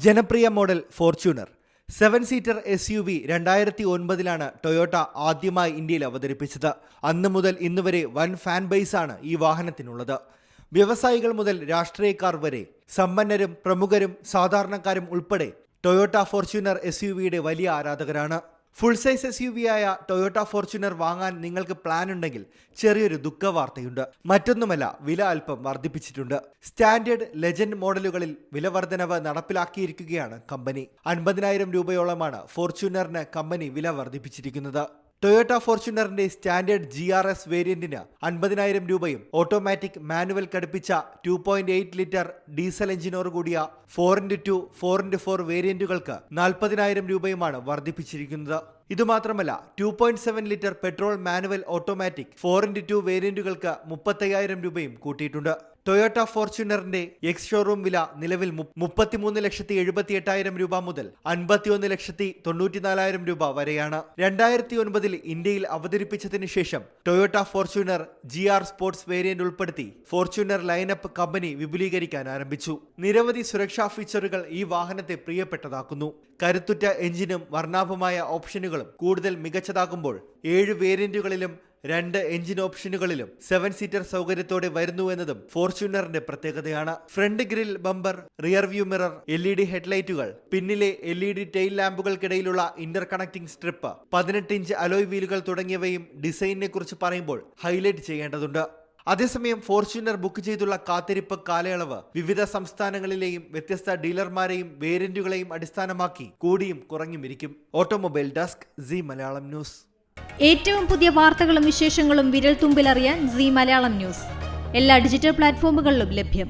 ജനപ്രിയ model Fortuner 7-സീറ്റർ SUV 2009 Toyota ആദ്യമായി ഇന്ത്യയിൽ അവതരിപ്പിച്ചത്. അന്ന് മുതൽ ഇന്നുവരെ വൻ ഫാൻ ബേസാണ് ഈ വാഹനത്തിനുള്ളത്. വ്യവസായികൾ മുതൽ രാഷ്ട്രീയക്കാർ വരെ, സമ്പന്നരും പ്രമുഖരും സാധാരണക്കാരും ഉൾപ്പെടെ ടൊയോട്ട ഫോർച്യൂണർ SUVയുടെ വലിയ ആരാധകരാണ്. ഫുൾ സൈസ് SUV ആയ ടൊയോട്ട ഫോർച്യൂണർ വാങ്ങാൻ നിങ്ങൾക്ക് പ്ലാൻ ഉണ്ടെങ്കിൽ ചെറിയൊരു ദുഃഖവാർത്തയുണ്ട്. മറ്റൊന്നുമല്ല, വില അല്പം വർദ്ധിപ്പിച്ചിട്ടുണ്ട്. സ്റ്റാൻഡേർഡ്, ലെജൻഡ് മോഡലുകളിൽ വില വർധനവ് നടപ്പിലാക്കിയിരിക്കുകയാണ് കമ്പനി. 50,000 രൂപയോളമാണ് ഫോർച്യൂണറിന് കമ്പനി വില വർദ്ധിപ്പിച്ചിരിക്കുന്നത്. ടൊയോട്ട ഫോർച്യൂണറിന്റെ സ്റ്റാൻഡേർഡ് GRS വേരിയന്റിന് 50,000 രൂപയും ഓട്ടോമാറ്റിക് മാനുവൽ ഘടിപ്പിച്ച 2.8 ലിറ്റർ ഡീസൽ എഞ്ചിനോട് കൂടിയ 4x2, 4x4 വേരിയന്റുകൾക്ക് 40,000 രൂപയുമാണ് വർദ്ധിപ്പിച്ചിരിക്കുന്നത്. ഇതുമാത്രമല്ല, 2.7 litre petrol manual automatic 4x2 വേരിയന്റുകൾക്ക് 35,000 രൂപയും കൂട്ടിയിട്ടുണ്ട്. ടൊയോട്ട ഫോർച്യൂണറിന്റെ എക്സ് ഷോറൂം വില നിലവിൽ 33,78,000 രൂപ മുതൽ 51,94,000 രൂപ വരെയാണ്. 2009 ഇന്ത്യയിൽ അവതരിപ്പിച്ചതിന് ശേഷം Toyota Fortuner GR sports variant ഉൾപ്പെടുത്തി ഫോർച്യൂണർ ലൈനപ്പ് കമ്പനി വിപുലീകരിക്കാൻ ആരംഭിച്ചു. നിരവധി സുരക്ഷാ ഫീച്ചറുകൾ ഈ വാഹനത്തെ പ്രിയപ്പെട്ടതാക്കുന്നു. കരുത്തുറ്റ എഞ്ചിനും വർണ്ണാഭമായ ഓപ്ഷനുകളും കൂടുതൽ മികച്ചതാകുമ്പോൾ 7 വേരിയന്റുകളിലും 2 എഞ്ചിൻ ഓപ്ഷനുകളിലും 7-സീറ്റർ സൗകര്യത്തോടെ വരുന്നുവെന്നതും ഫോർച്യൂണറിന്റെ പ്രത്യേകതയാണ്. Front grill bumper, rear view mirror, LED ഹെഡ്ലൈറ്റുകൾ, പിന്നിലെ LED ടെയിൽ ലാമ്പുകൾക്കിടയിലുള്ള ഇന്റർ കണക്ടിംഗ് സ്ട്രിപ്പ്, 18-ഇഞ്ച് അലോയ് വീലുകൾ തുടങ്ങിയവയും ഡിസൈനിനെ കുറിച്ച് പറയുമ്പോൾ ഹൈലൈറ്റ് ചെയ്യേണ്ടതുണ്ട്. അതേസമയം ഫോർച്യൂണർ ബുക്ക് ചെയ്തുള്ള കാത്തിരിപ്പ് കാലയളവ് വിവിധ സംസ്ഥാനങ്ങളിലെയും വ്യത്യസ്ത ഡീലർമാരെയും വേരിയന്റുകളെയും അടിസ്ഥാനമാക്കി കൂടിയും കുറഞ്ഞുമിരിക്കും. Automobile desk, Zee Malayalam news. ഏറ്റവും പുതിയ വാർത്തകളും വിശേഷങ്ങളും വിരൽ തുമ്പിലറിയാൻ സീ മലയാളം ന്യൂസ് എല്ലാ ഡിജിറ്റൽ പ്ലാറ്റ്ഫോമുകളിലും ലഭ്യം.